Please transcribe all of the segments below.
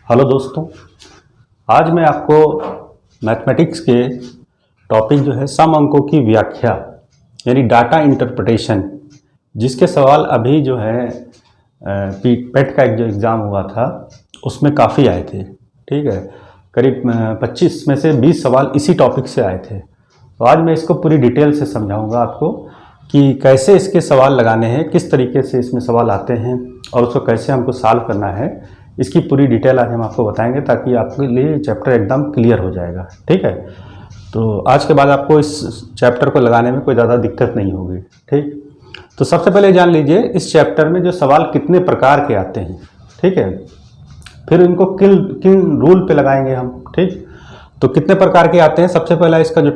Hello दोस्तों, आज मैं आपको मैथमेटिक्स के टॉपिक जो है सम अंकों की व्याख्या यानी डाटा इंटरप्रिटेशन, जिसके सवाल अभी जो है पेट का एक जो एग्ज़ाम हुआ था उसमें काफ़ी आए थे। ठीक है, करीब 25 में से 20 सवाल इसी टॉपिक से आए थे। तो आज मैं इसको पूरी डिटेल से समझाऊंगा आपको कि कैसे इसके सवाल लगाने हैं, किस तरीके से इसमें सवाल आते हैं और उसको कैसे हमको सॉल्व करना है। इसकी पूरी डिटेल आज हम आपको बताएंगे ताकि आपके लिए चैप्टर एकदम क्लियर हो जाएगा। ठीक है, तो आज के बाद आपको इस चैप्टर को लगाने में कोई ज़्यादा दिक्कत नहीं होगी। ठीक, तो सबसे पहले जान लीजिए इस चैप्टर में जो सवाल कितने प्रकार के आते हैं। ठीक है, फिर इनको किन किन रूल पे लगाएंगे हम। ठीक, तो कितने प्रकार के आते हैं। सबसे पहला इसका जो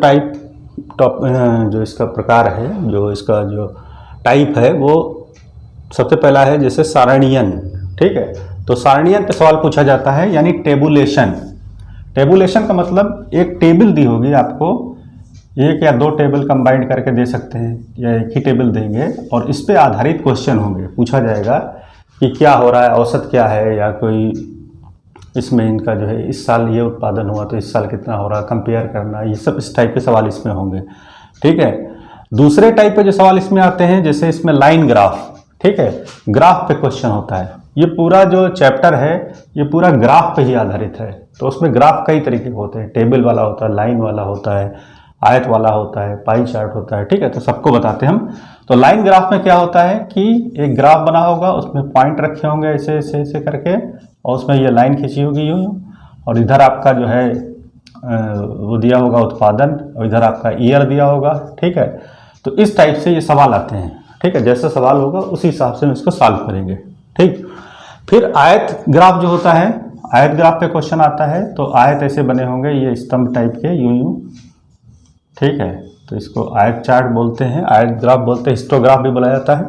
जो इसका प्रकार है, जो इसका जो टाइप है वो सबसे पहला है जैसे सारणीयन। ठीक है, तो सारणीयन पे सवाल पूछा जाता है यानी टेबुलेशन। टेबुलेशन का मतलब एक टेबल दी होगी आपको, एक या दो टेबल कंबाइंड करके दे सकते हैं या एक ही टेबल देंगे और इस पे आधारित क्वेश्चन होंगे। पूछा जाएगा कि क्या हो रहा है, औसत क्या है, या कोई इसमें इनका जो है इस साल ये उत्पादन हुआ तो इस साल कितना हो रहा, कंपेयर करना, ये सब इस टाइप के सवाल इसमें होंगे। ठीक है, दूसरे टाइप के जो सवाल इसमें आते हैं जैसे इसमें लाइन ग्राफ। ठीक है, ग्राफ पे क्वेश्चन होता है। ये पूरा जो चैप्टर है ये पूरा ग्राफ पे ही आधारित है। तो उसमें ग्राफ कई तरीके के होते हैं, टेबल वाला होता है, लाइन वाला होता है, आयत वाला होता है, पाई चार्ट होता है। ठीक है, तो सबको बताते हैं हम। तो लाइन ग्राफ में क्या होता है कि एक ग्राफ बना होगा, उसमें पॉइंट रखे होंगे ऐसे ऐसे ऐसे करके और उसमें ये लाइन खींची होगी यूँ यूँ, और इधर आपका जो है वो दिया होगा उत्पादन और इधर आपका ईयर दिया होगा। ठीक है, तो इस टाइप से ये सवाल आते हैं। ठीक है, जैसा सवाल होगा उसी हिसाब से हम इसको सॉल्व करेंगे। ठीक, फिर आयत ग्राफ जो होता है, आयत ग्राफ पे क्वेश्चन आता है। तो आयत ऐसे बने होंगे ये स्तंभ टाइप के यूं यूं। ठीक है, तो इसको आयत चार्ट बोलते हैं, आयत ग्राफ बोलते हैं, हिस्टोग्राफ भी बोला जाता है।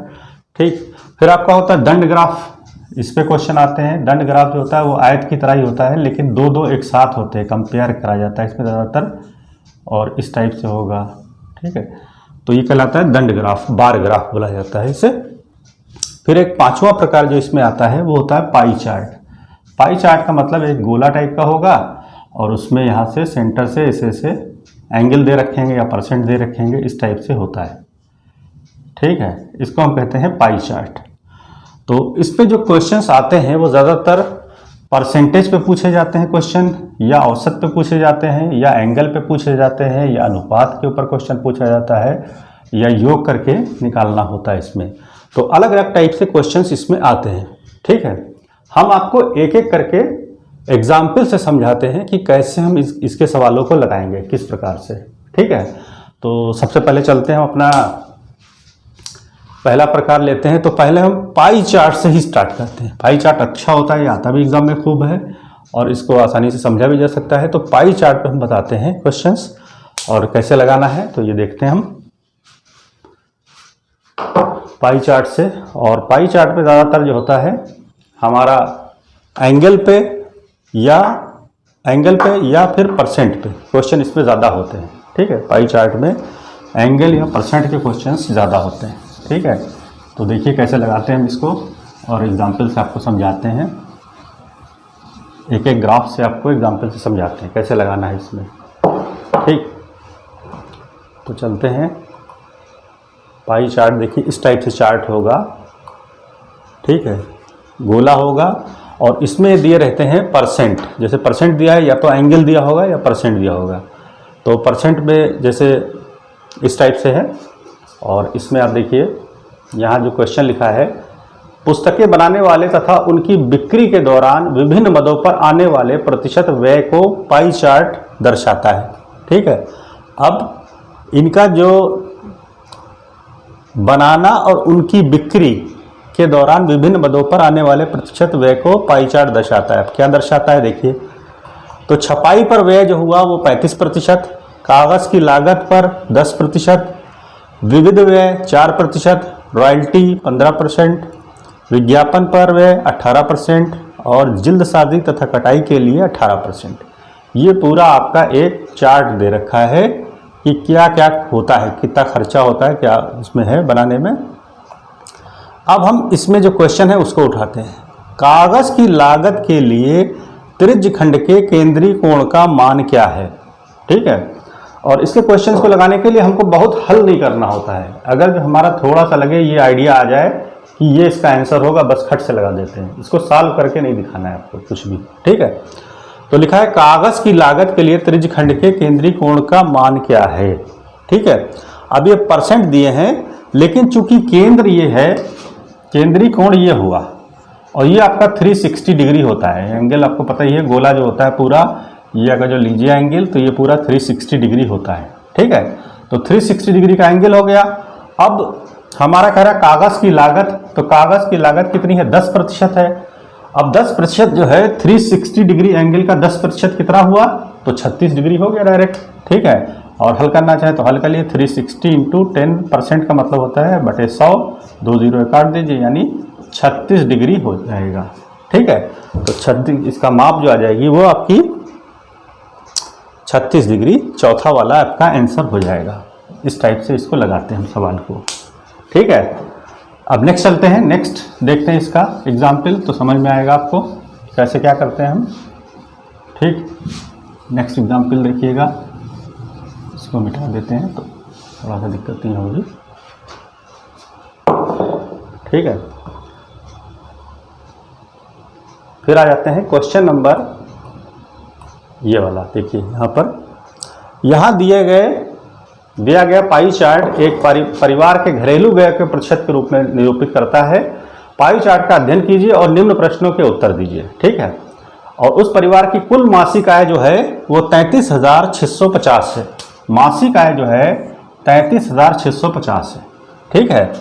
ठीक, फिर आपका होता है दंड ग्राफ, इस पे क्वेश्चन आते हैं। दंड ग्राफ जो होता है वो आयत की तरह ही होता है लेकिन दो दो एक साथ होते हैं, कंपेयर करा जाता है इसमें ज़्यादातर, और इस टाइप से होगा। ठीक है, तो ये कहलाता है दंड ग्राफ, बार ग्राफ बोला जाता है इसे। फिर एक पांचवा प्रकार जो इसमें आता है वो होता है पाई चार्ट। पाई चार्ट का मतलब एक गोला टाइप का होगा और उसमें यहाँ से सेंटर से ऐसे ऐसे एंगल दे रखेंगे या परसेंट दे रखेंगे, इस टाइप से होता है। ठीक है, इसको हम कहते हैं पाई चार्ट। तो इस पे जो क्वेश्चंस आते हैं वो ज़्यादातर परसेंटेज पे पूछे जाते हैं क्वेश्चन, या औसत पे पूछे जाते हैं, या एंगल पे पूछे जाते हैं, या अनुपात के ऊपर क्वेश्चन पूछा जाता है, या योग करके निकालना होता है इसमें। तो अलग अलग टाइप से क्वेश्चंस इसमें आते हैं। ठीक है, हम आपको एक एक करके एग्जाम्पल से समझाते हैं कि कैसे हम इसके सवालों को लगाएंगे, किस प्रकार से। ठीक है, तो सबसे पहले चलते हैं, हम अपना पहला प्रकार लेते हैं। तो पहले हम पाई चार्ट से ही स्टार्ट करते हैं। पाई चार्ट अच्छा होता है, आता भी एग्जाम में खूब है और इसको आसानी से समझा भी जा सकता है। तो पाई चार्ट पे हम बताते हैं क्वेश्चंस और कैसे लगाना है, तो ये देखते हैं हम पाई चार्ट से। और पाई चार्ट पे ज़्यादातर जो होता है हमारा एंगल पे या फिर परसेंट पे क्वेश्चन इसमें ज़्यादा होते हैं। ठीक है, पाई चार्ट में एंगल या परसेंट के क्वेश्चंस ज़्यादा होते हैं। ठीक है, तो देखिए कैसे लगाते हैं हम इसको और एग्जाम्पल से आपको समझाते हैं। एक एक ग्राफ से आपको एग्जाम्पल से समझाते हैं कैसे लगाना है इसमें। ठीक, तो चलते हैं। पाई चार्ट देखिए इस टाइप से चार्ट होगा। ठीक है, गोला होगा और इसमें दिए रहते हैं परसेंट। जैसे परसेंट दिया है, या तो एंगल दिया होगा या परसेंट दिया होगा। तो परसेंट में जैसे इस टाइप से है और इसमें आप देखिए यहाँ जो क्वेश्चन लिखा है, पुस्तकें बनाने वाले तथा उनकी बिक्री के दौरान विभिन्न मदों पर आने वाले प्रतिशत व्यय को पाई चार्ट दर्शाता है। ठीक है, अब इनका जो बनाना और उनकी बिक्री के दौरान विभिन्न मदों पर आने वाले प्रतिशत व्यय को पाई चार्ट दर्शाता है। अब क्या दर्शाता है देखिए, तो छपाई पर व्यय जो हुआ वो 35%, कागज़ की लागत पर 10%, विविध व्यय 4%, रॉयल्टी 15%, विज्ञापन पर व्यय 18% और जिल्दसाजी तथा कटाई के लिए 18%। ये पूरा आपका एक चार्ट दे रखा है कि क्या क्या होता है, कितना खर्चा होता है, क्या इसमें है बनाने में। अब हम इसमें जो क्वेश्चन है उसको उठाते हैं। कागज़ की लागत के लिए त्रिज्यखंड के केंद्रीय कोण का मान क्या है। ठीक है, और इसके क्वेश्चंस को लगाने के लिए हमको बहुत हल नहीं करना होता है। अगर हमारा थोड़ा सा लगे ये आइडिया आ जाए कि ये इसका आंसर होगा, बस खट से लगा देते हैं। इसको सॉल्व करके नहीं दिखाना है आपको कुछ भी। ठीक है, तो लिखा है कागज की लागत के लिए त्रिज्यखंड के केंद्रीय कोण का मान क्या है। ठीक है, अब ये परसेंट दिए हैं, लेकिन चूंकि केंद्र ये है, केंद्रीय कोण ये हुआ और ये आपका 360 डिग्री होता है। एंगल आपको पता ही है, गोला जो होता है पूरा, ये अगर जो लीजिए एंगल तो ये पूरा 360 डिग्री होता है। ठीक है, तो 360 डिग्री का एंगल हो गया। अब हमारा कह रहा है कागज की लागत, तो कागज की लागत कितनी है, 10% है। अब 10% जो है 360 डिग्री एंगल का 10% कितना हुआ, तो 36 डिग्री हो गया डायरेक्ट। ठीक है, और हल करना चाहे तो हल कर लिए। 360 इंटू 10% का मतलब होता है बटे 100, 2 जीरो काट दीजिए, यानी 36 डिग्री हो जाएगा। ठीक है, तो 36 इसका माप जो आ जाएगी वो आपकी 36 डिग्री, चौथा वाला आपका आंसर हो जाएगा। इस टाइप से इसको लगाते हैं हम सवाल को। ठीक है, अब नेक्स्ट चलते हैं, नेक्स्ट देखते हैं इसका एग्जाम्पल, तो समझ में आएगा आपको कैसे क्या करते हैं हम। ठीक, नेक्स्ट एग्जाम्पल देखिएगा, इसको मिटा देते हैं तो थोड़ा सा दिक्कत नहीं होगी। ठीक है, फिर आ जाते हैं क्वेश्चन नंबर ये वाला। देखिए यहाँ पर, यहाँ दिया गया पाई चार्ट एक परिवार के घरेलू व्यय के प्रतिशत के रूप में निरूपित करता है। पाई चार्ट का अध्ययन कीजिए और निम्न प्रश्नों के उत्तर दीजिए। ठीक है, और उस परिवार की कुल मासिक आय जो है वो 33,650 है। मासिक आय जो है 33,650 है। ठीक है,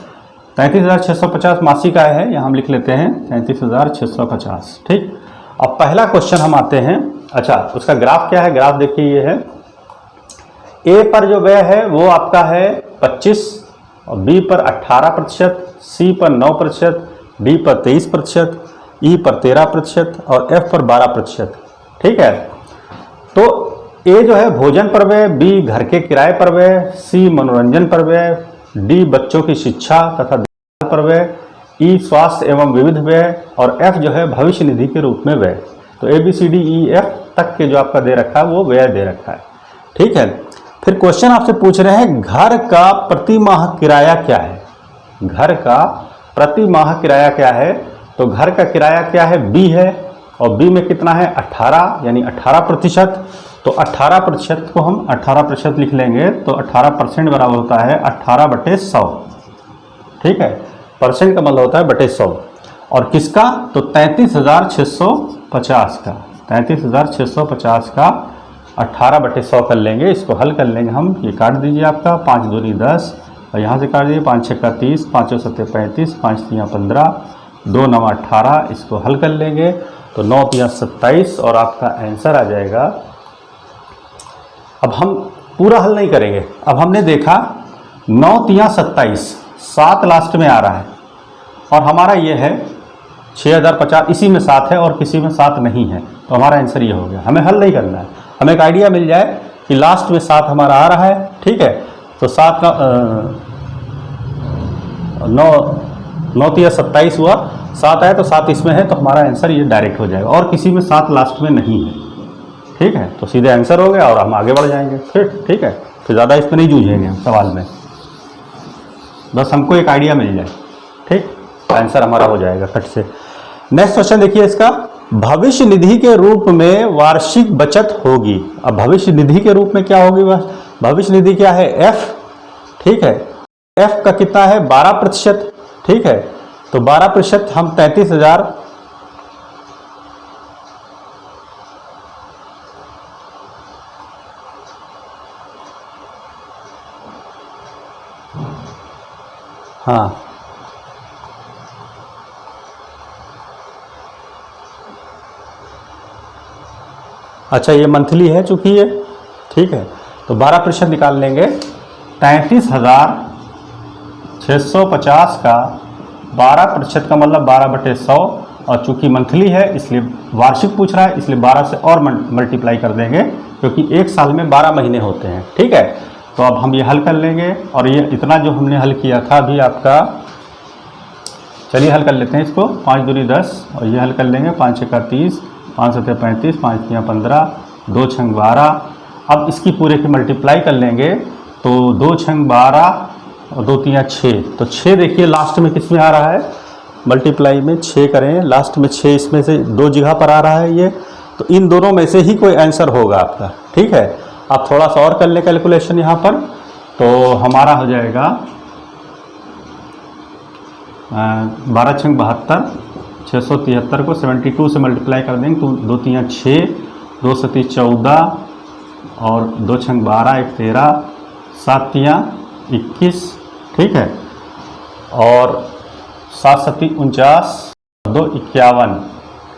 33,650 मासिक आय है, यहाँ हम लिख लेते हैं 33,650। ठीक, अब पहला क्वेश्चन हम आते हैं। अच्छा, उसका ग्राफ क्या है, ग्राफ देखिए ये है। ए पर जो व्यय है वो आपका है 25, और बी पर 18%, सी पर 9%, डी पर 23%, ई पर 13% और एफ पर 12%। ठीक है, तो ए जो है भोजन पर व्यय, बी घर के किराए पर व्यय, सी मनोरंजन पर व्यय, डी बच्चों की शिक्षा तथा देखभाल पर व्यय, ई स्वास्थ्य एवं विविध व्यय और एफ जो है भविष्य निधि के रूप में व्यय। तो A B C D E F तक के जो आपका दे रखा है वो व्यय दे रखा है। ठीक है, फिर क्वेश्चन आपसे पूछ रहे हैं घर का प्रति माह किराया क्या है। घर का प्रति माह किराया क्या है, तो घर का किराया क्या है, बी है, और बी में कितना है 18, यानी 18%। तो 18% को हम 18% लिख लेंगे, तो 18% बराबर होता है 18/100। ठीक है, परसेंट का मतलब होता है बटे 100। और किसका, तो 33,650 का, 33,650 का 18/100 कर लेंगे। इसको हल कर लेंगे हम, ये काट दीजिए आपका 5 दूनी 10, और यहाँ से काट दीजिए 5 छक्का 30, 5 7 35, 5 3 15, 2 9 18। इसको हल कर लेंगे तो 9 3 27 और आपका आंसर आ जाएगा। अब हम पूरा हल नहीं करेंगे, अब हमने देखा 9 3 27, 7 लास्ट में आ रहा है, और हमारा ये है 6050, इसी में 7 है और किसी में 7 नहीं है, तो हमारा आंसर ये हो गया। हमें हल नहीं करना है, हमें एक आइडिया मिल जाए कि लास्ट में 7 हमारा आ रहा है। ठीक है, तो 7 का 9 3 27 हुआ, 7 आया तो 7 इसमें है, तो हमारा आंसर ये डायरेक्ट हो जाएगा, और किसी में 7 लास्ट में नहीं है। ठीक है, तो सीधे आंसर हो गया और हम आगे बढ़ जाएंगे फिर। ठीक है, फिर ज़्यादा इसमें नहीं जूझेंगे हम सवाल में, बस हमको एक आइडिया मिल जाए। ठीक, आंसर हमारा हो जाएगा फट से। नेक्स्ट क्वेश्चन देखिए इसका, भविष्य निधि के रूप में वार्षिक बचत होगी। अब भविष्य निधि के रूप में क्या होगी, भविष्य निधि क्या है, एफ। ठीक है, एफ का कितना है 12%। ठीक है, तो 12% हम 33,000, हाँ अच्छा, ये मंथली है चूंकि ये। ठीक है, तो 12% निकाल लेंगे। 33,650 का 12% का मतलब 12/100, और चूंकि मंथली है इसलिए वार्षिक पूछ रहा है, इसलिए 12 से और मल्टीप्लाई कर देंगे, क्योंकि एक साल में 12 महीने होते हैं। ठीक है, तो अब हम ये हल कर लेंगे, और ये इतना जो हमने हल किया था अभी आपका, चलिए हल कर लेते हैं इसको। 5 दूनी 10, और ये हल कर लेंगे 5 छक्का 30, 5 7 35, 5 3 15, 2 6 12। अब इसकी पूरे की मल्टीप्लाई कर लेंगे तो 2 6 12 और 2 3 6। तो 6 देखिए लास्ट में किस में आ रहा है, मल्टीप्लाई में 6 करें, लास्ट में 6 इसमें से 2 जगह पर आ रहा है ये। तो इन दोनों में से ही कोई आंसर होगा आपका। ठीक है, आप थोड़ा सा और कर लें कैलकुलेशन यहाँ पर, तो हमारा हो जाएगा 12 6 72, 673 को 72 से मल्टीप्लाई कर देंगे तो 2 3 6, 2 7 14 और 2 6 12, 1 13, 7 3 21। ठीक है, और 7 7 49, 2 51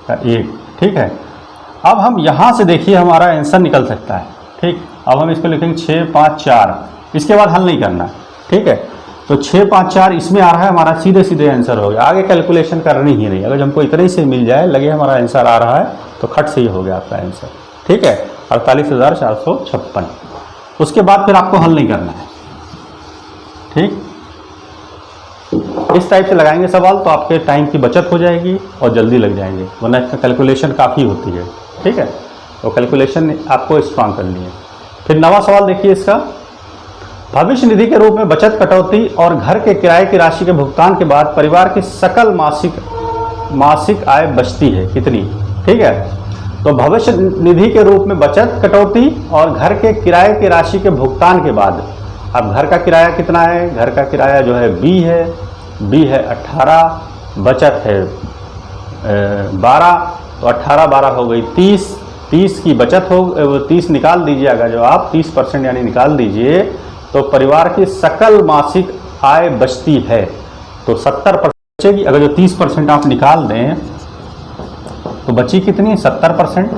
का 1। ठीक है, अब हम यहाँ से देखिए हमारा आंसर निकल सकता है। ठीक, अब हम इसको लिखेंगे 6 5 4, इसके बाद हल नहीं करना। ठीक है, तो 6 5 4 इसमें आ रहा है, हमारा सीधे सीधे आंसर हो गया, आगे कैलकुलेशन करनी ही नहीं। अगर हमको इतने से मिल जाए, लगे हमारा आंसर आ रहा है, तो खट से ही हो गया आपका आंसर। ठीक है, 48,456। उसके बाद फिर आपको हल नहीं करना है। ठीक, इस टाइप से लगाएंगे सवाल तो आपके टाइम की बचत हो जाएगी और जल्दी लग जाएंगे, वरना इसका कैलकुलेशन काफ़ी होती है। ठीक है, तो कैलकुलेशन आपको स्ट्रांग करनी है। फिर नवा सवाल देखिए इसका, भविष्य निधि के रूप में बचत, कटौती और घर के किराए की राशि के भुगतान के बाद परिवार की सकल मासिक आय बचती है कितनी। ठीक है, तो भविष्य निधि के रूप में बचत, कटौती और घर के किराए की राशि के भुगतान के बाद, अब घर का किराया कितना है, घर का किराया जो है बी है 18, बचत है 12, तो 18 12 हो गई 30 की बचत हो, 30 निकाल दीजिए। अगर जो आप 30% यानी निकाल दीजिए तो परिवार की सकल मासिक आय बचती है, तो 70% बचेगी। अगर जो 30% आप निकाल दें तो बची कितनी, 70%।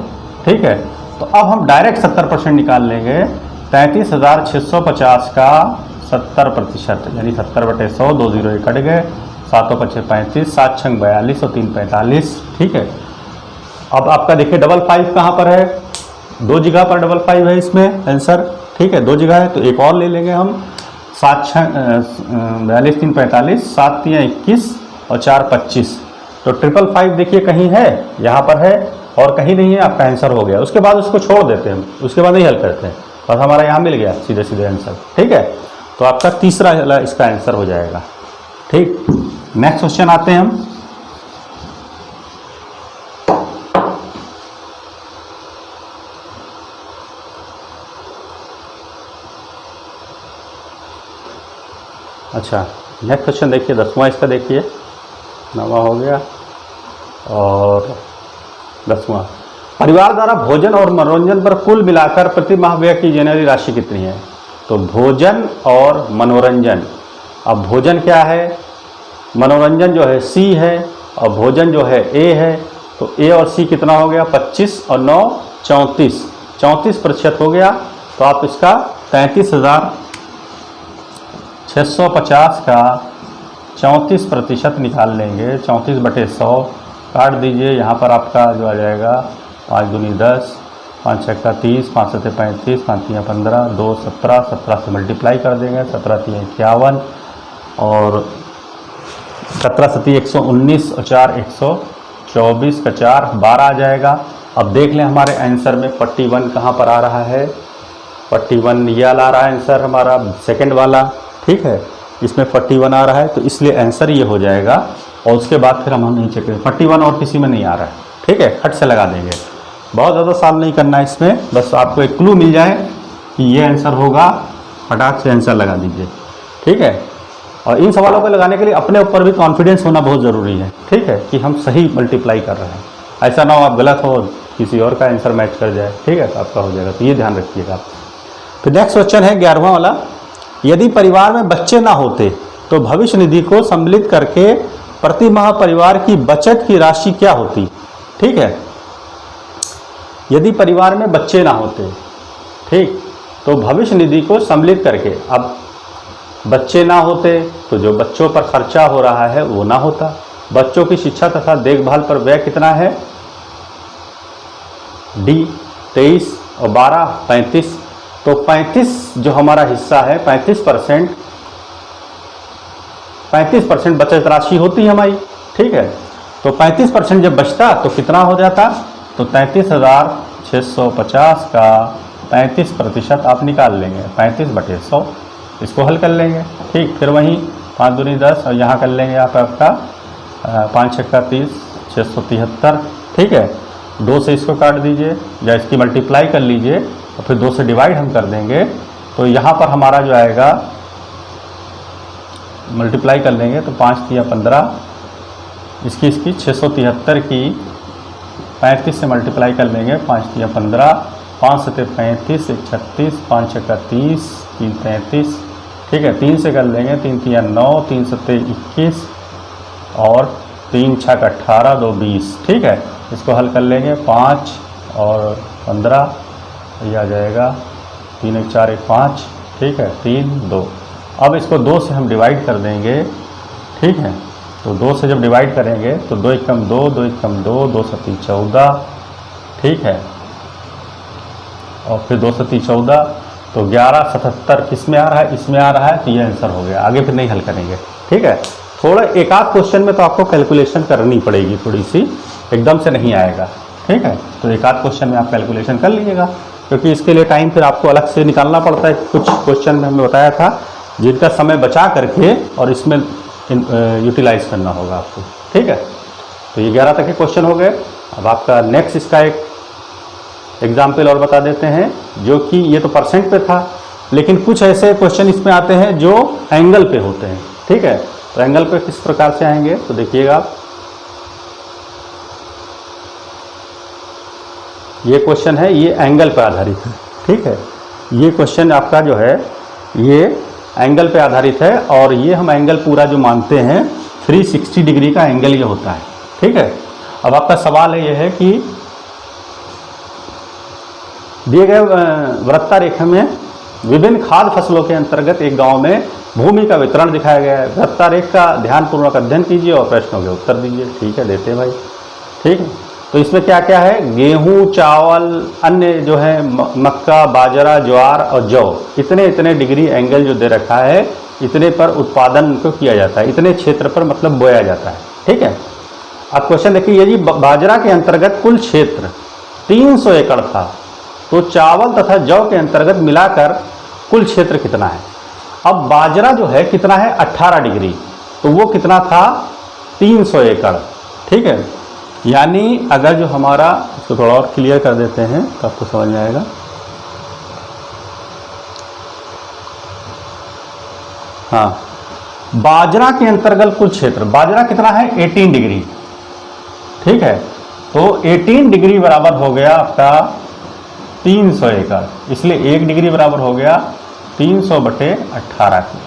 ठीक है, तो अब हम डायरेक्ट 70% निकाल लेंगे। 33,650 का 70% यानी 70/100, 2 0 कट गए, 7 5 35, 7 6 42 और 3 45। ठीक है, अब आपका देखिए 55 कहाँ पर है, 2 जगह पर 55 है इसमें आंसर। ठीक है, 2 जगह है तो एक और ले लेंगे हम, 7 6 42 3 45, 7 3 21 और 4 25। तो 555 देखिए कहीं है, यहाँ पर है और कहीं नहीं है, आपका आंसर हो गया। उसके बाद उसको छोड़ देते हैं हम, उसके बाद नहीं हल करते हैं, बस हमारा यहाँ मिल गया सीधे सीधे आंसर। ठीक है, तो आपका तीसरा इसका आंसर हो जाएगा। ठीक, नेक्स्ट क्वेश्चन आते हैं हम। अच्छा, नेक्स्ट क्वेश्चन देखिए 10वां इसका, देखिए 9वां हो गया और 10वां। परिवार द्वारा भोजन और मनोरंजन पर कुल मिलाकर प्रति माह व्यय की जाने वाली राशि कितनी है। तो भोजन और मनोरंजन, अब भोजन क्या है, मनोरंजन जो है सी है और भोजन जो है ए है, तो ए और सी कितना हो गया, 25 और 9 34, 34% हो गया। तो आप इसका 33,650 का 34% निकाल लेंगे। 34/100 काट दीजिए, यहाँ पर आपका जो आ जाएगा 5 दूनी 10, 5 6 का 30, 5 7 35, 5 3 15, 2 17, 17 से मल्टीप्लाई कर देंगे, 17 3 51 और 17 7 119 और 4 124 का 4 12 आ जाएगा। अब देख लें हमारे आंसर में 41 कहाँ पर आ रहा है, 41 ये ला रहा है आंसर हमारा सेकंड वाला। ठीक है, इसमें 41 आ रहा है तो इसलिए आंसर ये हो जाएगा। और उसके बाद फिर हम नहीं चेक करेंगे, 41 और किसी में नहीं आ रहा है। ठीक है, खट से लगा देंगे, बहुत ज़्यादा सॉल्व नहीं करना है इसमें, बस आपको एक क्लू मिल जाए कि ये आंसर होगा, फटाक से आंसर लगा दीजिए। ठीक है, और इन सवालों को लगाने के लिए अपने ऊपर भी कॉन्फिडेंस होना बहुत ज़रूरी है। ठीक है, कि हम सही मल्टीप्लाई कर रहे हैं, ऐसा ना हो आप गलत हो, किसी और का आंसर मैच कर जाए। ठीक है, तो आपका हो जाएगा, तो ये ध्यान रखिएगा। फिर नेक्स्ट क्वेश्चन है 11वां वाला, यदि परिवार में बच्चे ना होते तो भविष्य निधि को सम्मिलित करके प्रति माह परिवार की बचत की राशि क्या होती। ठीक है, यदि परिवार में बच्चे ना होते, ठीक, तो भविष्य निधि को सम्मिलित करके, अब बच्चे ना होते तो जो बच्चों पर खर्चा हो रहा है वो ना होता। बच्चों की शिक्षा तथा देखभाल पर व्यय कितना है, डी 23 और 12 35। तो 35 जो हमारा हिस्सा है 35% बचत राशि होती है हमारी। ठीक है, तो 35% जब बचता तो कितना हो जाता, तो 33,650 का 35% आप निकाल लेंगे, 35/100, इसको हल कर लेंगे। ठीक, फिर वहीं 5 दूनी 10 और यहाँ कर लेंगे आप आपका 5 छक्का 30, 673। ठीक है, 2 से इसको काट दीजिए या इसकी मल्टीप्लाई कर लीजिए और फिर 2 से डिवाइड हम कर देंगे। तो यहाँ पर हमारा जो आएगा, मल्टीप्लाई कर लेंगे तो 5 तिया 15, इसकी 673 की 35 से मल्टीप्लाई कर लेंगे, 5 तिया 15, 5 सते 35, 1 36, 5 छक्का 30, 3 33। ठीक है, 3 से कर लेंगे, 3 तिया 9, 3 सते 21 और 3 छक 18, 2 20। ठीक है, इसको हल कर लेंगे, 5 और 15 ये आ जाएगा, 3 1 4 1 5। ठीक है, 3 2। अब इसको 2 से हम डिवाइड कर देंगे। ठीक है, तो 2 से जब डिवाइड करेंगे तो 2 1 2, 2 1 2, 2 सती 14। ठीक है, और फिर 2 सती 14, तो 1177 किस में आ रहा है, इसमें आ रहा है, तो ये आंसर हो गया। आगे फिर नहीं हल करेंगे। ठीक है, थोड़ा एक आध क्वेश्चन में तो आपको कैलकुलेशन करनी पड़ेगी थोड़ी सी, एकदम से नहीं आएगा। ठीक है, तो एक आध क्वेश्चन में आप कैलकुलेशन कर लीजिएगा, क्योंकि इसके लिए टाइम फिर आपको अलग से निकालना पड़ता है। कुछ क्वेश्चन में हमने बताया था जिनका समय बचा करके और इसमें यूटिलाइज करना होगा आपको। ठीक है, तो ये 11 तक के क्वेश्चन हो गए। अब आपका नेक्स्ट इसका एक एग्जाम्पल और बता देते हैं, जो कि ये तो परसेंट पे था, लेकिन कुछ ऐसे क्वेश्चन इसमें आते हैं जो एंगल पे होते हैं। ठीक है, तो एंगल पे किस प्रकार से आएंगे तो देखिएगा आप, ये क्वेश्चन है, ये एंगल पर आधारित है। ठीक है, ये क्वेश्चन आपका जो है ये एंगल पे आधारित है, और ये हम एंगल पूरा जो मानते हैं 360 डिग्री का एंगल ये होता है। ठीक है, अब आपका सवाल है ये है कि दिए गए वृत्ता रेखा में विभिन्न खाद्य फसलों के अंतर्गत एक गांव में भूमि का वितरण दिखाया गया है। वृत्ता रेखा का ध्यानपूर्वक अध्ययन कीजिए और प्रश्नों के उत्तर दीजिए। ठीक है, देते हैं भाई। ठीक है, तो इसमें क्या क्या है, गेहूं, चावल, अन्य जो है मक्का, बाजरा, ज्वार और जौ, इतने इतने डिग्री एंगल जो दे रखा है, इतने पर उत्पादन को किया जाता है, इतने क्षेत्र पर मतलब बोया जाता है। ठीक है, अब क्वेश्चन देखिए, यदि बाजरा के अंतर्गत कुल क्षेत्र 300 एकड़ था तो चावल तथा जौ के अंतर्गत मिलाकर कुल क्षेत्र कितना है। अब बाजरा जो है कितना है, 18 डिग्री, तो वो कितना था, 300 एकड़। ठीक है, यानी अगर जो हमारा, इसको थोड़ा और क्लियर कर देते हैं तो आपको समझ में आएगा। हाँ, बाजरा के अंतर्गत कुल क्षेत्र, बाजरा कितना है, 18 डिग्री। ठीक है, तो 18 डिग्री बराबर हो गया आपका 300 एकड़, इसलिए 1 डिग्री बराबर हो गया 300/18 की।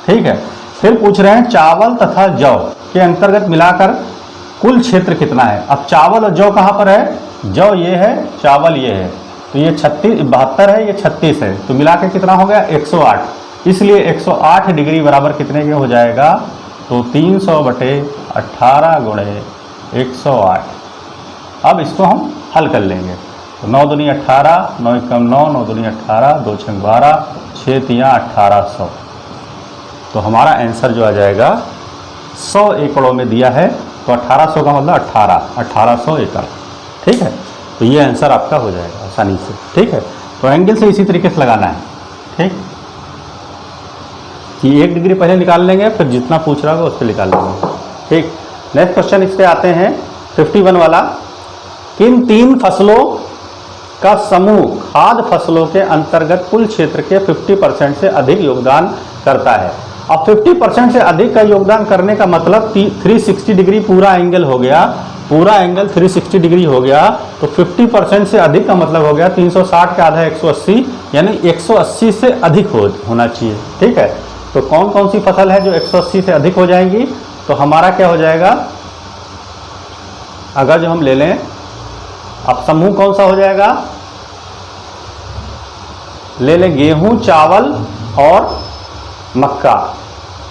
ठीक है, फिर पूछ रहे हैं चावल तथा जौ के अंतर्गत मिलाकर कुल क्षेत्र कितना है। अब चावल और जौ कहाँ पर है, जौ ये है, चावल ये है, तो ये 72 है, ये 36 है, तो मिलाकर कितना हो गया, 108। इसलिए 108 डिग्री बराबर कितने के हो जाएगा, तो 300/18 गुणे 108। अब इसको हम हल कर लेंगे, तो 9 दूनी 18, 9 एकम 9, 9 दूनी 18, 2 छंग 12, 6 तिया 1800। तो हमारा आंसर जो आ जाएगा 100 एकड़ों में दिया है, तो 1800 का मतलब 1800 एकड़। ठीक है, तो ये आंसर आपका हो जाएगा आसानी से। ठीक है, तो एंगल से इसी तरीके से लगाना है। ठीक, कि 1 डिग्री पहले निकाल लेंगे, फिर जितना पूछ रहा होगा उस पर निकाल लेंगे। ठीक, नेक्स्ट क्वेश्चन इस पे आते हैं 51 वाला, किन 3 फसलों का समूह खाद्य फसलों के अंतर्गत कुल क्षेत्र के 50% से अधिक योगदान करता है। अब 50% से अधिक का योगदान करने का मतलब 360 डिग्री पूरा एंगल हो गया, पूरा एंगल 360 डिग्री हो गया, तो 50% से अधिक का मतलब हो गया 360 का आधा 180, यानी 180 से अधिक होना चाहिए। ठीक है, तो कौन कौन सी फसल है जो 180 से अधिक हो जाएंगी, तो हमारा क्या हो जाएगा, अगर जो हम ले लें, अब समूह कौन सा हो जाएगा, ले लें गेहूं, चावल और मक्का,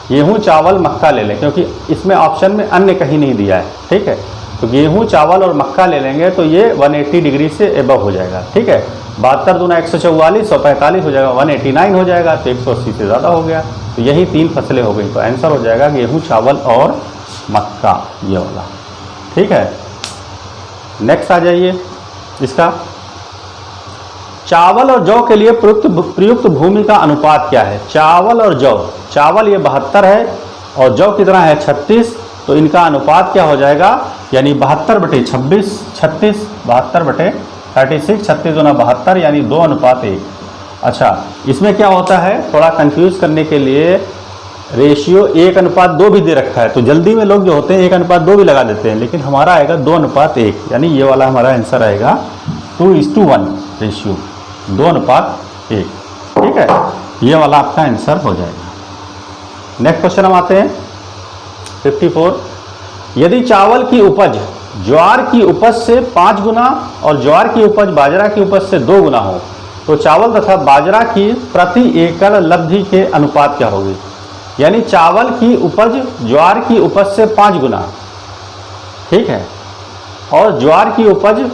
गेहूं, चावल, मक्का ले लें, क्योंकि इसमें ऑप्शन में अन्य कहीं नहीं दिया है। ठीक है, तो गेहूं, चावल और मक्का ले लेंगे तो ये 180 डिग्री से एबव हो जाएगा। ठीक है, 72 दूना 144, 145 हो जाएगा, 189 हो जाएगा, तो 180 से ज़्यादा हो गया, तो यही 3 फसलें हो गई, तो आंसर हो जाएगा गेहूं, चावल और मक्का, ये वाला। ठीक है, नेक्स्ट आ जाइए। इसका चावल और जौ के लिए प्रयुक्त भूमि का अनुपात क्या है? चावल और जौ, चावल ये 72 है और जौ कितना है 36, तो इनका अनुपात क्या हो जाएगा? यानी 72/26, 36 72/36, 36 गुना 72 यानी 2:1। अच्छा, इसमें क्या होता है, थोड़ा कंफ्यूज करने के लिए रेशियो 1:2 भी दे रखा है, तो जल्दी में लोग जो होते हैं 1:2 भी लगा देते हैं, लेकिन हमारा आएगा 2:1, यानी ये वाला हमारा आंसर आएगा 2:1 रेशियो, 2:1। ठीक है, ये वाला आपका आंसर हो जाएगा। नेक्स्ट क्वेश्चन हम आते हैं 54। यदि चावल की उपज ज्वार की उपज से 5 गुना और ज्वार की उपज बाजरा की उपज से 2 गुना हो, तो चावल तथा बाजरा की प्रति एकड़ लब्धि के अनुपात क्या होगी? यानी चावल की उपज ज्वार की उपज से 5 गुना, ठीक है, और ज्वार की उपज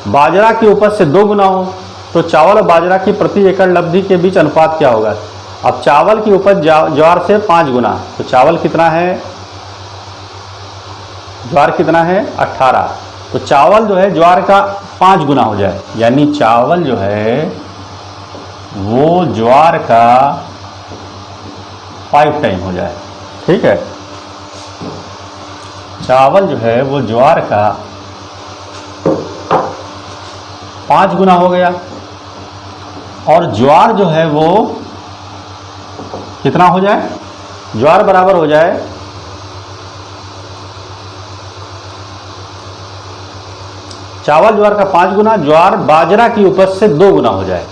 बाजरा की उपज से 2 गुना हो, तो चावल और बाजरा की प्रति एकड़ लब्धि के बीच अनुपात क्या होगा? अब चावल की उपज ज्वार से 5 गुना, तो चावल कितना है, ज्वार कितना है 18, तो चावल जो है ज्वार का 5 गुना हो जाए, यानी चावल जो है वो ज्वार का 5 टाइम हो जाए। ठीक है, चावल जो है वो ज्वार का 5 गुना हो गया, और ज्वार जो है वो कितना हो जाए? ज्वार बराबर हो जाए चावल ज्वार का 5 गुना, ज्वार बाजरा की उपज से 2 गुना हो जाए।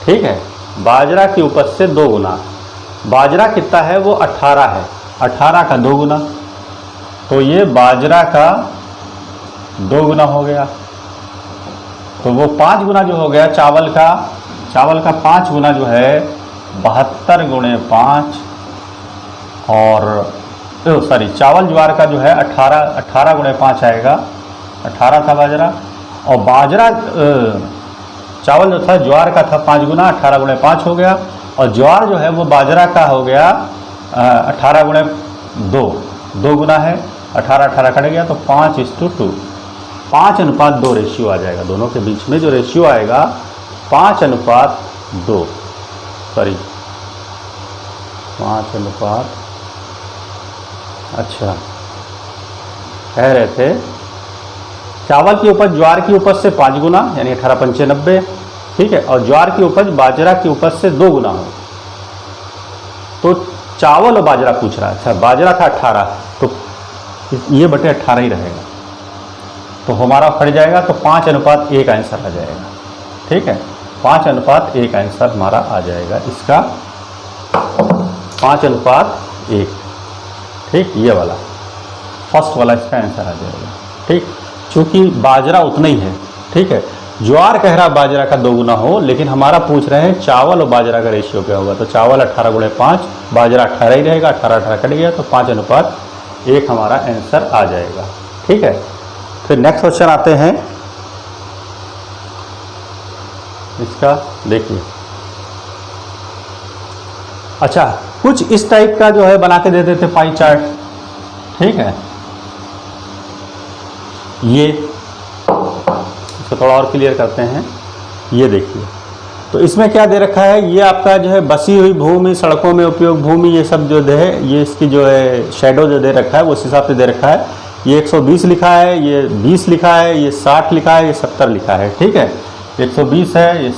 ठीक है, बाजरा की उपज से 2 गुना, बाजरा कितना है वो 18 है, 18 का 2 गुना, तो ये बाजरा का 2 गुना हो गया, तो वो 5 गुना जो हो गया चावल का 5 गुना जो है 72 गुणे 5, और सॉरी चावल ज्वार का जो है 18 गुणे 5 आएगा, 18 था बाजरा, और बाजरा चावल जो था ज्वार का था 5 गुना, 18 गुणे 5 हो गया, और ज्वार जो है वो बाजरा का हो गया 18 गुणे 2 गुना है, 18 कट गया, तो 5:2, 5:2 रेशियो आ जाएगा, दोनों के बीच में जो रेशियो आएगा 5:2, सॉरी 5 अच्छा कह रहे थे चावल की उपज ज्वार की उपज से 5 गुना यानी 18×5 = 90, ठीक है, और ज्वार की उपज बाजरा की उपज से 2 गुना हो, तो चावल और बाजरा पूछ रहा है। अच्छा, बाजरा था 18, तो ये बटे 18 ही रहेगा, तो हमारा फट जाएगा, तो 5:1 आंसर आ जाएगा। ठीक है, 5:1 आंसर हमारा आ जाएगा, इसका 5:1। ठीक, ये वाला फर्स्ट वाला इसका आंसर आ जाएगा। ठीक, चूँकि बाजरा उतना ही है, ठीक है, ज्वार कह रहा बाजरा का 2 गुना हो, लेकिन हमारा पूछ रहे हैं चावल और बाजरा का रेशियो क्या होगा, तो चावल 18 गुणे 5, बाजरा 18 ही रहेगा, 18 कट गया, तो 5:1 हमारा आंसर आ जाएगा। ठीक है, फिर नेक्स्ट क्वेश्चन आते हैं, इसका देखिए। अच्छा, कुछ इस टाइप का जो है बना के दे देते पाई चार्ट। ठीक है, ये इसको थोड़ा और क्लियर करते हैं, ये देखिए, तो इसमें क्या दे रखा है, ये आपका जो है बसी हुई भूमि, सड़कों में उपयोग भूमि, ये सब जो है ये इसकी जो है शेडो जो दे रखा है वो उस हिसाब से दे रखा है। ये 120 लिखा है, ये 20 लिखा है, ये 60 लिखा है, ये 70 लिखा है। ठीक है, 120 है, ये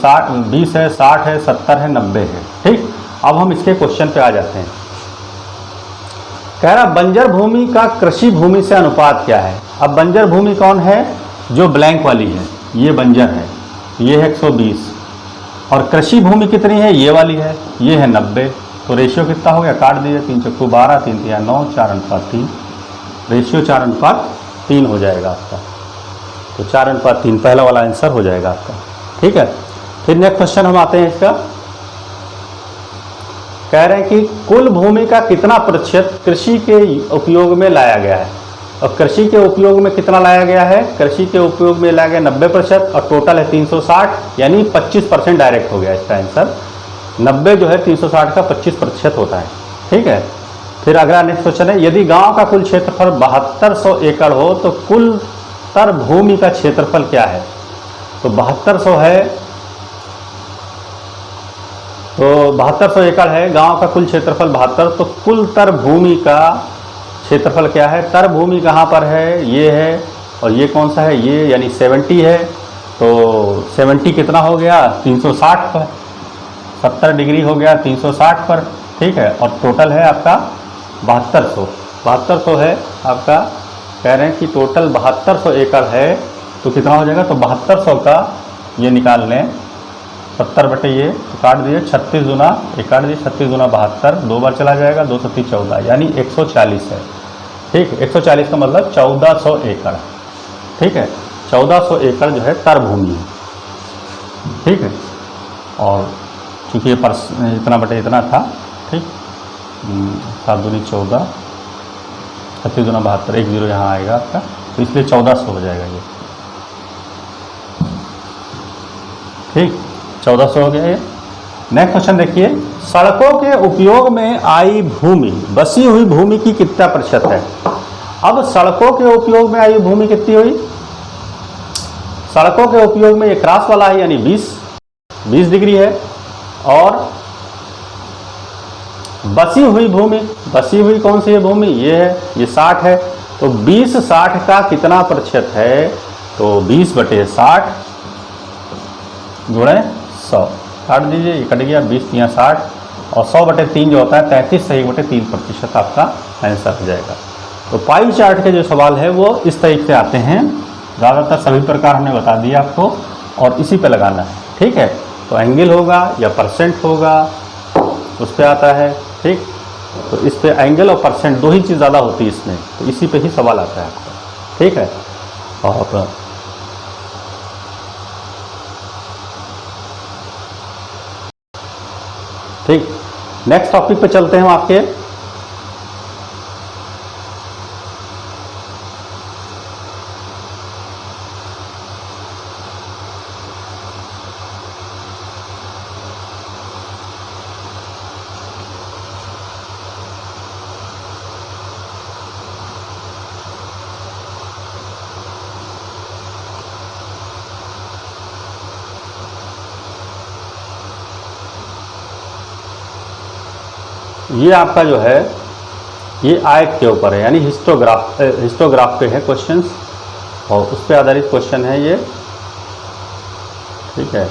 20 है, 60 है, 70 है, 90 है। ठीक, अब हम इसके क्वेश्चन पे आ जाते हैं। कह रहा बंजर भूमि का कृषि भूमि से अनुपात क्या है। अब बंजर भूमि कौन है, जो ब्लैंक वाली है, ये बंजर है, ये है 120, और कृषि भूमि कितनी है, ये वाली है, ये है 90, तो रेशियो कितना हो गया, काट दिए, 3 × 12, 3 × 9, 4:3, रेशियो 4:3 हो जाएगा आपका, तो 4:3 पहला वाला आंसर हो जाएगा आपका। ठीक है, फिर नेक्स्ट क्वेश्चन हम आते हैं इसका। कह रहे हैं कि कुल भूमि का कितना प्रतिशत कृषि के उपयोग में लाया गया है, और कृषि के उपयोग में कितना लाया गया है, कृषि के उपयोग में लाया गया 90%, और टोटल है 360, यानी 25% डायरेक्ट हो गया इसका आंसर। 90 जो है 360 का 25% होता है। ठीक है, फिर अगला नेक्स्ट क्वेश्चन है, यदि गांव का कुल क्षेत्रफल 7200 एकड़ हो तो कुल तर भूमि का क्षेत्रफल क्या है? तो 7200 है, तो 7200 एकड़ है, गांव का कुल क्षेत्रफल 72, तो कुल तर भूमि का क्षेत्रफल क्या है? तर भूमि कहाँ पर है? ये है, और ये कौन सा है? ये यानी 70 है, तो 70 कितना हो गया? 360 पर, 70 डिग्री हो गया 360 पर, ठीक है। और टोटल है आपका 7200, 7200 है आपका, कह रहे हैं कि टोटल 7200 एकड़ है, तो कितना हो जाएगा? तो 7200 का ये निकाल लें, 70 बटे ये तो काट दिए, 36 गुना ये काट दिए, 36 गुना 72, 2 बार चला जाएगा, 2 सत्ती 14, यानी 140 है, ठीक। 140 का मतलब 1400 एकड़, ठीक है। 1400 एकड़ जो है तर भूमि है, ठीक है। और चूँकि ये इतना बटे इतना था, ठीक, 7 दूनी 14, 36 गुना 72, 1 0 यहाँ आएगा आपका, तो इसलिए 1400 हो जाएगा ये, ठीक, 1400 हो गया ये। नेक्स्ट क्वेश्चन देखिए, सड़कों के उपयोग में आई भूमि, बसी हुई भूमि की कितना प्रतिशत है? अब सड़कों के उपयोग में आई भूमि कितनी हुई? सड़कों के उपयोग में ये क्रॉस वाला है, यानी 20 डिग्री है, और बसी हुई भूमि, बसी हुई कौन सी है भूमि? ये है, ये 60 है, तो 20 60 का कितना प्रतिशत है? तो 20 बटे 60 गुणे 100, काट दीजिए, ये कट गया, 20 3 60, और 100 बटे 3 जो होता है 33, सही बटे 3% आपका आंसर हो जाएगा। तो पाई चार्ट के जो सवाल है वो इस तरीके से आते हैं, ज़्यादातर सभी प्रकार हमने बता दिया आपको, और इसी पे लगाना है, ठीक है। तो एंगल होगा या परसेंट होगा, उस पर आता है, ठीक। तो इस पे एंगल और परसेंट दो ही चीज़ ज़्यादा होती है इसमें, तो इसी पे ही सवाल आता है आपका, ठीक है। और ठीक, नेक्स्ट टॉपिक पे चलते हैं हम आपके। ये आपका जो है ये आयत के ऊपर है, यानी हिस्टोग्राफ पे है क्वेश्चंस, और उस पर आधारित क्वेश्चन है ये, ठीक है।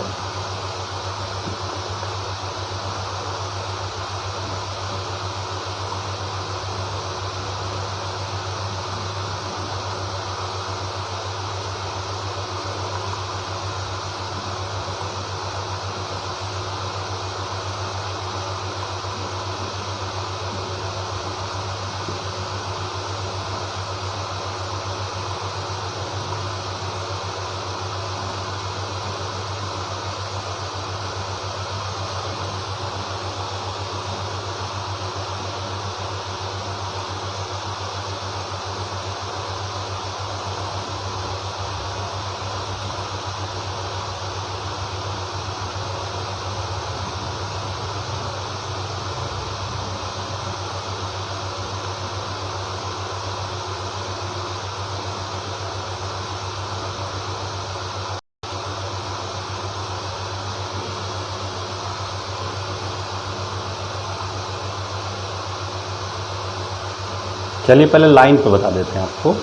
चलिए पहले लाइन पे बता देते हैं आपको।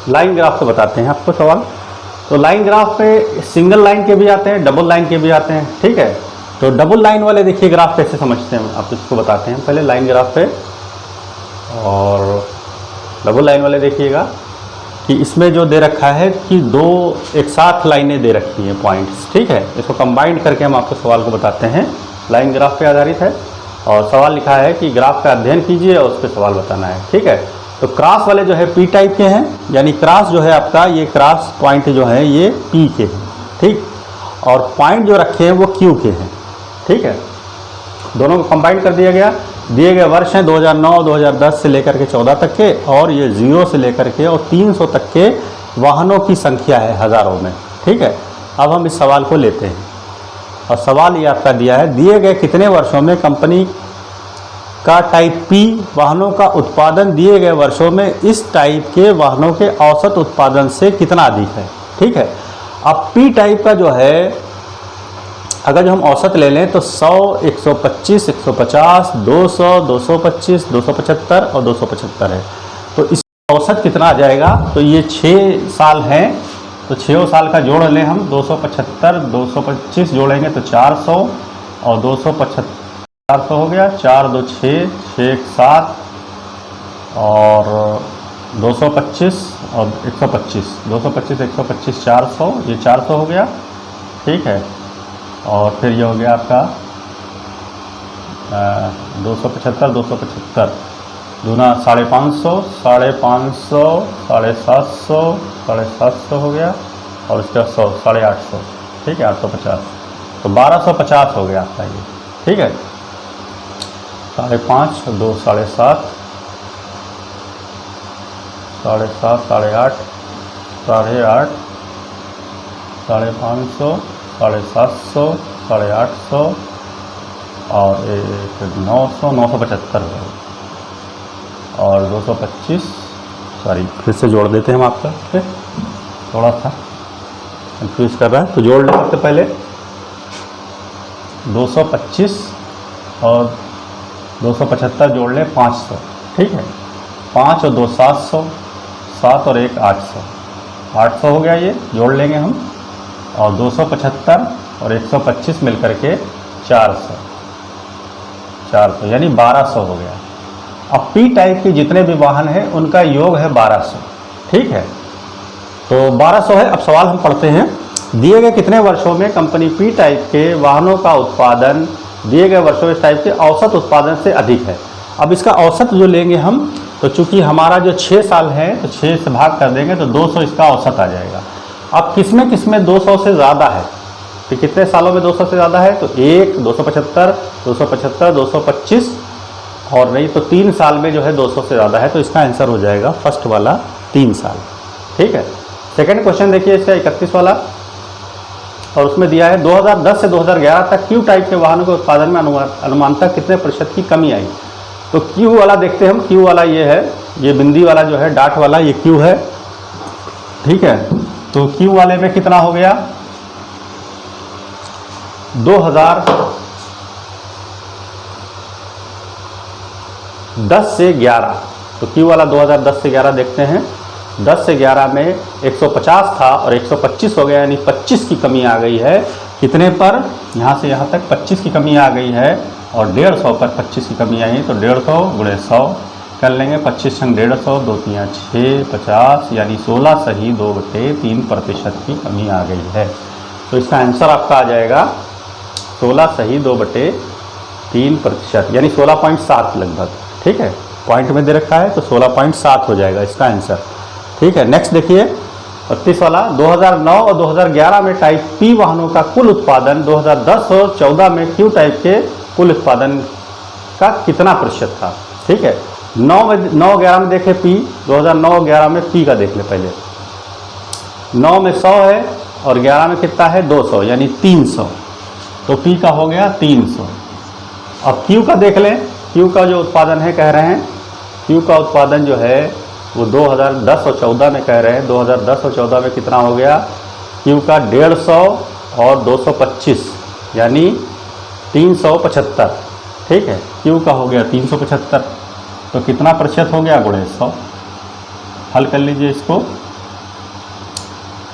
लाइन ग्राफ पे बताते हैं आपको सवाल। तो लाइन ग्राफ पे सिंगल लाइन के भी आते हैं, डबल लाइन के भी आते हैं, ठीक है। तो डबल लाइन वाले देखिए ग्राफ कैसे समझते हैं, आप इसको बताते हैं पहले लाइन ग्राफ पे। और डबल लाइन वाले देखिएगा कि इसमें जो दे रखा है कि दो एक साथ लाइनें दे रखी हैं पॉइंट्स, ठीक है। इसको कंबाइंड करके हम आपको सवाल को बताते हैं, लाइन ग्राफ पे आधारित है। और सवाल लिखा है कि ग्राफ का अध्ययन कीजिए और उस पर सवाल बताना है, ठीक है। तो क्रॉस वाले जो है पी टाइप के हैं, यानी क्रॉस जो है आपका ये क्रॉस पॉइंट जो है ये पी के हैं, ठीक। और पॉइंट जो रखे हैं वो क्यू के हैं, ठीक है। दोनों को कंबाइंड कर दिया गया। दिए गए वर्ष हैं 2009 2010 से लेकर के 14 तक के, और ये 0 से लेकर के और 300 तक के वाहनों की संख्या है हज़ारों में, ठीक है। अब हम इस सवाल को लेते हैं। और सवाल ये आपका दिया है, दिए गए कितने वर्षों में कंपनी का टाइप पी वाहनों का उत्पादन दिए गए वर्षों में इस टाइप के वाहनों के औसत उत्पादन से कितना अधिक है। ठीक है, अब पी टाइप का जो है अगर जो हम औसत ले लें तो 100, 125, 150, 200, 225, 275 और 275 है। तो इस औसत कितना आ जाएगा, तो ये 6 साल हैं तो 6 साल का जोड़ लें हम, 275, 225 जोड़ेंगे तो 400 और 275 400 हो गया, 4 2 6, 6 1 7 और 225 और 125, 225 125 400, ये 400 हो गया। ठीक है, और फिर ये हो गया आपका 275, 275 दूना 550, 550, 750, 750 हो गया और उसके बाद 100, 850। ठीक है, 850 तो 1250 हो गया आपका ये। ठीक है, 5.5 और 2 7.5, 7.5, 8.5, 8.5, 550, 750, 850 और 900, 975 है और 225, सॉरी फिर से जोड़ देते हैं हम आपका, फिर थोड़ा सा कंफ्यूज कर रहा है तो जोड़ ले सकते पहले 225 और 275 जोड़ लें 500। ठीक है, 5 और 2 700, 7 और 1 800, 800 हो गया, ये जोड़ लेंगे हम और 275 और 125 मिलकर के 400, 400 यानी 1200 हो गया। अब पी टाइप के जितने भी वाहन हैं उनका योग है 1200। ठीक है, तो 1200 है। अब सवाल हम पढ़ते हैं, दिए गए कितने वर्षों में कंपनी पी टाइप के वाहनों का उत्पादन दिए गए वर्षों में इस टाइप के औसत उत्पादन से अधिक है। अब इसका औसत जो लेंगे हम, तो चूंकि हमारा जो 6 साल है तो 6 से भाग कर देंगे तो 200 इसका औसत आ जाएगा। अब किसमें 200 से ज़्यादा है, तो कितने सालों में 200 से ज़्यादा है, तो 1, 275, 275, 225 और नहीं तो 3 साल में जो है 200 से ज़्यादा है, तो इसका आंसर हो जाएगा फर्स्ट वाला 3 साल। ठीक है, सेकेंड क्वेश्चन देखिए इसका 31 वाला, और उसमें दिया है 2010 से 2011 तक क्यू टाइप के वाहनों के उत्पादन में अनुमानतः कितने प्रतिशत की कमी आई। तो क्यू वाला देखते हैं हम, क्यू वाला ये है, ये बिंदी वाला जो है डाट वाला ये क्यू है। ठीक है, तो क्यू वाले में कितना हो गया 2010 से 11, तो क्यू वाला 2010 से 11 देखते हैं। 10 से 11 में 150 था और 125 हो गया, यानी 25 की कमी आ गई है। कितने पर, यहाँ से यहाँ तक 25 की कमी आ गई है और 150 पर 25 की कमी आई है, तो 150 गुणे 100 कर लेंगे, 25 छंग 150, 2 3 6, 50 यानी 16 सही 2/3% की कमी आ गई है। तो इसका आंसर आपका आ जाएगा 16 सही 2/3% यानी 16.7 लगभग। ठीक है, पॉइंट में दे रखा है तो 16.7 हो जाएगा इसका आंसर। ठीक है, नेक्स्ट देखिए 32 वाला, 2009 और 2011 में टाइप पी वाहनों का कुल उत्पादन 2010 और 14 में क्यू टाइप के कुल उत्पादन का कितना प्रतिशत था। ठीक है, 9-11 में देखें पी, 2009-11 में पी का देख ले पहले, 9 में 100 है और 11 में कितना है 200 यानी 300, तो पी का हो गया 300। अब क्यू का देख लें, क्यू का जो उत्पादन है कह रहे हैं, क्यू का उत्पादन जो है वो 2010 और 14 में कह रहे हैं, 2010 और 14 में कितना हो गया क्यू का 150 और 225 यानी 375। ठीक है, क्यू का हो गया 375, तो कितना प्रतिशत हो गया गुणे 100। हल कर लीजिए इसको,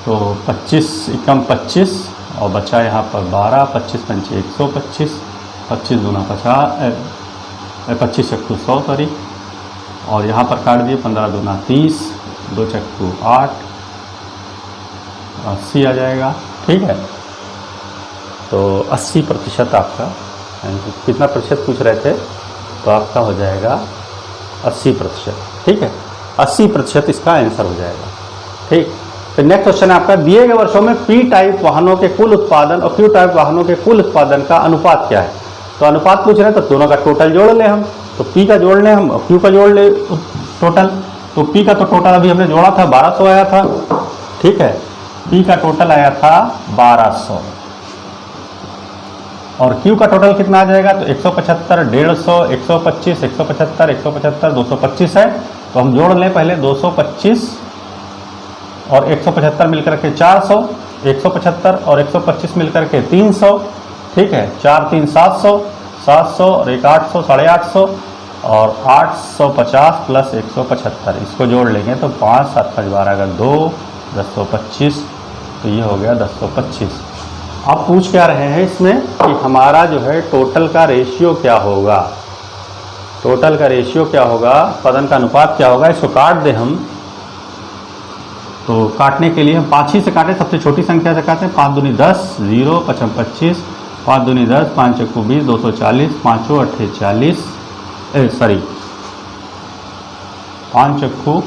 तो 25 एकम 25 और बचा यहाँ पर 12, 25 पंचे 125, 25 दूना 50, 25 चक्कू 100 सॉरी, और यहाँ पर काट दिए 15 दूना 30, 2 चक्कू 8, 80 आ जाएगा। ठीक है, तो 80% आपका, कितना प्रतिशत पूछ रहे थे, तो आपका हो जाएगा 80%। ठीक है, 80% इसका आंसर हो जाएगा। ठीक, तो नेक्स्ट क्वेश्चन है आपका, दिए गए वर्षों में पी टाइप वाहनों के कुल उत्पादन और क्यू टाइप वाहनों के कुल उत्पादन का अनुपात क्या है। तो अनुपात पूछ रहे हैं तो दोनों का टोटल जोड़ लें हम, तो पी का जोड़ लें हम और क्यू का जोड़ ले टोटल। तो पी का तो टोटल अभी हमने जोड़ा था 1200 आया था। ठीक है, पी का टोटल आया था 1200 और क्यू का टोटल कितना आ जाएगा, तो 175, 150, 125, 175, 175, 225 है। तो हम जोड़ लें पहले 225 और 175 मिलकर के 400, 175 और 125 मिलकर के 300, ठीक है, 4 3 700, 700 और 1 800, 850 और 850 प्लस 175, इसको जोड़ लेंगे तो 5 7 5 12 का 2, 1025, तो ये हो गया 1025। आप पूछ क्या रहे हैं इसमें कि हमारा जो है टोटल का रेशियो क्या होगा, टोटल का रेशियो क्या होगा, उत्पादन का अनुपात क्या होगा। इसको काट दे हम, तो काटने के लिए हम 5 ही से काटें, सबसे छोटी संख्या से काटें। 5 दूनी 10, 0 5 25, 5 दूनी 10, 5 1 20, 240, 5 8 40, सॉरी 5 1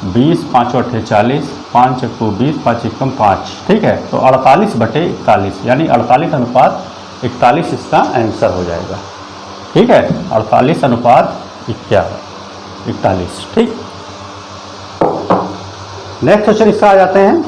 20, 5 8 40, 5 1 20, 5 1 5, ठीक है। तो 48/41 यानी 48 अनुपात 41 इसका आंसर हो जाएगा, ठीक है, 48 अनुपात 41, ठीक। नेक्स्ट क्वेश्चन इसका आ जाते हैं।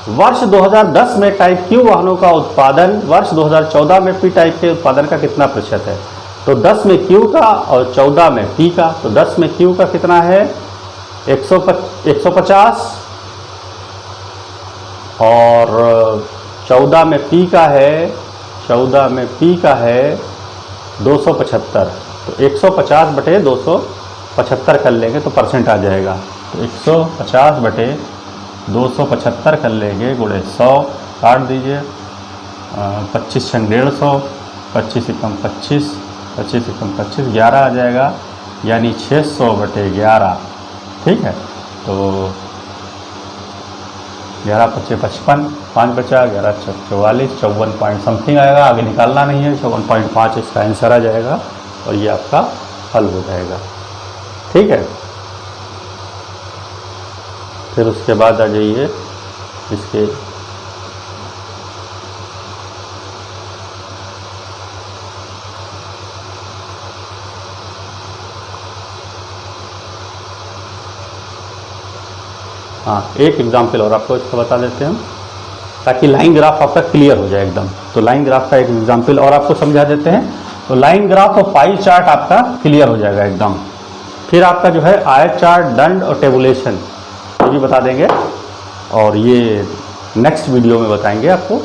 वर्ष 2010 में टाइप क्यू वाहनों का उत्पादन वर्ष 2014 में पी टाइप के उत्पादन का कितना प्रतिशत है। तो 10 में क्यू का और 14 में पी का। तो 10 में क्यू का कितना है 150 और 14 में पी का है 275। तो 150/275 कर लेंगे तो परसेंट आ जाएगा। तो 150/275 कर लेंगे गुणे 100, काट दीजिए, 25 छंग 150, 25 एकम 25, 25 एकम 25, 11 आ जाएगा, यानी 600/11, ठीक है। तो 11 25 55, 5 बचा, 11 44, 54 पॉइंट समथिंग आएगा, आगे निकालना नहीं है, 54.5 इसका आंसर आ जाएगा और ये आपका हल हो जाएगा, ठीक है। फिर उसके बाद आ जाइए इसके हाँ, एक एग्जाम्पल और आपको इसका बता देते हैं ताकि लाइन ग्राफ आपका क्लियर हो जाए एकदम। तो लाइन ग्राफ का एक एग्जाम्पल और आपको समझा देते हैं। तो लाइन ग्राफ और पाई चार्ट आपका क्लियर हो जाएगा एकदम। फिर आपका जो है आयत चार्ट, दंड और टेबुलेशन ये भी बता देंगे, और ये नेक्स्ट वीडियो में बताएंगे आपको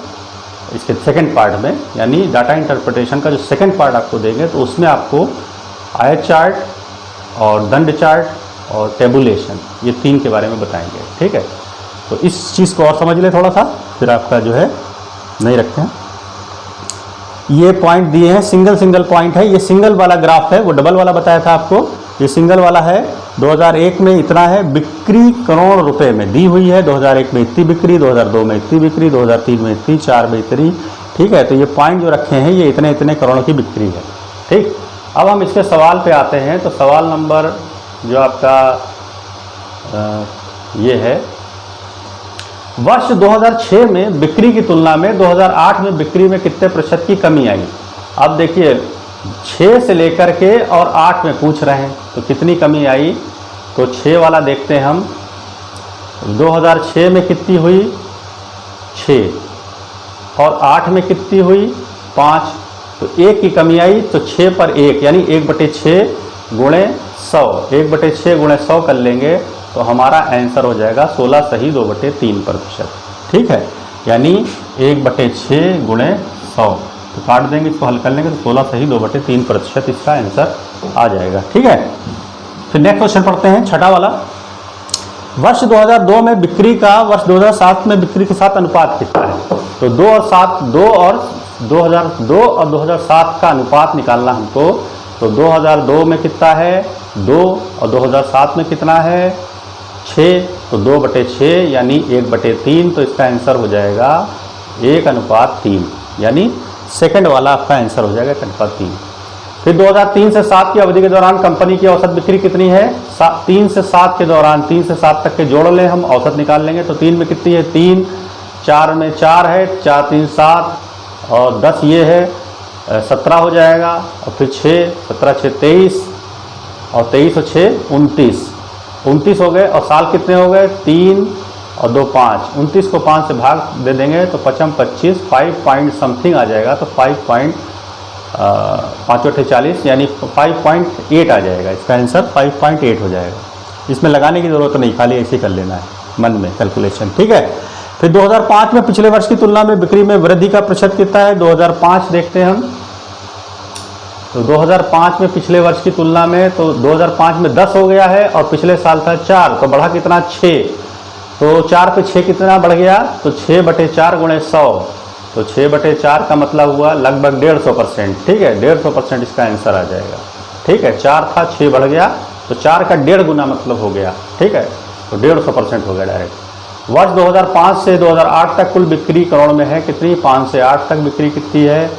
इसके सेकंड पार्ट में, यानी डाटा इंटरप्रिटेशन का जो सेकंड पार्ट आपको देंगे तो उसमें आपको आयत चार्ट और दंड चार्ट और टेबुलेशन ये 3 के बारे में बताएंगे, ठीक है। तो इस चीज़ को और समझ ले थोड़ा सा, फिर आपका जो है नहीं रखते हैं। ये पॉइंट दिए हैं, सिंगल पॉइंट है, ये सिंगल वाला ग्राफ है, वो डबल वाला बताया था आपको, ये सिंगल वाला है। 2001 में इतना है, बिक्री करोड़ रुपए में दी हुई है, 2001 में इतनी बिक्री, 2002 में इतनी बिक्री, 2003 में इतनी, 4 में इतनी, ठीक है। तो ये पॉइंट जो रखे हैं ये इतने इतने करोड़ की बिक्री है, ठीक। अब हम इसके सवाल पे आते हैं। तो सवाल नंबर जो आपका ये है, वर्ष 2006 में बिक्री की तुलना में 2008 में बिक्री में कितने प्रतिशत की कमी आई। अब देखिए 6 से लेकर के और 8 में पूछ रहे हैं तो कितनी कमी आई। तो 6 वाला देखते हैं हम, 2006 में कितनी हुई 6 और 8 में कितनी हुई 5, तो 1 की कमी आई। तो 6 पर 1 यानी 1/6 गुणे 100, 1/6 गुणे 100 कर लेंगे तो हमारा आंसर हो जाएगा 16 सही 2/3%, ठीक है। यानी 1/6 गुणे 100, तो काट देंगे, इसको हल कर लेंगे तो 16 सही 2/3% इसका आंसर आ जाएगा, ठीक है। फिर नेक्स्ट क्वेश्चन पढ़ते हैं, छठा वाला। वर्ष 2002 में बिक्री का वर्ष 2007 में बिक्री के साथ अनुपात कितना है। तो 2 और 2007 का अनुपात निकालना हमको। तो 2002 में कितना है 2 और 2007 में कितना है 6, तो 2/6 यानी 1/3, तो इसका आंसर हो जाएगा 1:3, यानी सेकंड वाला आपका आंसर हो जाएगा 1:3। फिर 2003 से 7 की अवधि के दौरान कंपनी की औसत बिक्री कितनी है। 3 से 7 के दौरान, 3 से 7 तक के जोड़ लें हम, औसत निकाल लेंगे। तो 3 में कितनी है 3, 4 में 4 है, 4 3 7 और 10 ये है 17 हो जाएगा, और फिर 6, 17 6 23 और 23 और 6 29 हो गए। और साल कितने हो गए 3 और 2 5, 29 को 5 से भाग दे देंगे तो 5 25, 5 पॉइंट समथिंग आ जाएगा, तो 5 पॉइंट 5 8 40 यानी 5.8 आ जाएगा। इसका आंसर 5.8 हो जाएगा। इसमें लगाने की ज़रूरत नहीं, खाली ऐसे कर लेना है मन में कैलकुलेशन, ठीक है। फिर 2005 में पिछले वर्ष की तुलना में बिक्री में वृद्धि का प्रतिशत कितना है, 2005 देखते हैं हम। तो 2005 में पिछले वर्ष की तुलना में, तो 2005 में 10 हो गया है और पिछले साल था 4, तो बढ़ा कितना 6। तो 4 पे 6 कितना बढ़ गया, तो 6/4 × 100, तो 6/4 का मतलब हुआ लगभग 150%, ठीक है। 150% इसका आंसर आ जाएगा, ठीक है। 4 था 6 बढ़ गया, तो 4 का 1.5 गुना मतलब हो गया, ठीक है। तो 150% हो गया डायरेक्ट। वर्ष 2005 से 2008 तक कुल बिक्री करोड़ में है कितनी, 5 से 8 तक बिक्री कितनी है,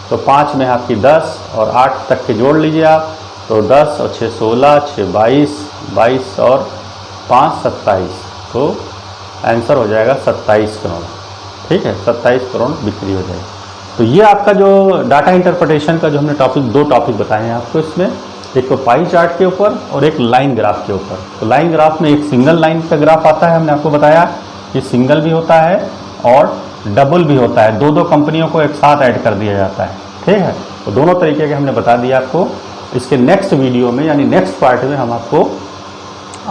तो 5 में आपकी 10 और 8 तक के जोड़ लीजिए आप, तो 10 और 6 16, 6 22, 22 और 5 27, तो आंसर हो जाएगा 27 करोड़, ठीक है। 27 करोड़ बिक्री हो जाएगी। तो ये आपका जो डाटा इंटरप्रिटेशन का जो हमने दो टॉपिक बताए हैं आपको इसमें, एक तो पाई चार्ट के ऊपर और एक लाइन ग्राफ के ऊपर। तो लाइन ग्राफ में एक सिंगल लाइन का ग्राफ आता है, हमने आपको बताया कि सिंगल भी होता है और डबल भी होता है, दो कंपनियों को एक साथ ऐड कर दिया जाता है, ठीक है। तो दोनों तरीके के हमने बता दिया आपको। इसके नेक्स्ट वीडियो में यानी नेक्स्ट पार्ट में हम आपको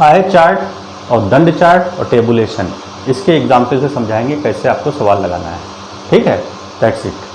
आय चार्ट और दंड चार्ट और टेबुलेशन इसके एग्जाम्पल से समझाएंगे कैसे आपको सवाल लगाना है, ठीक है। That's it.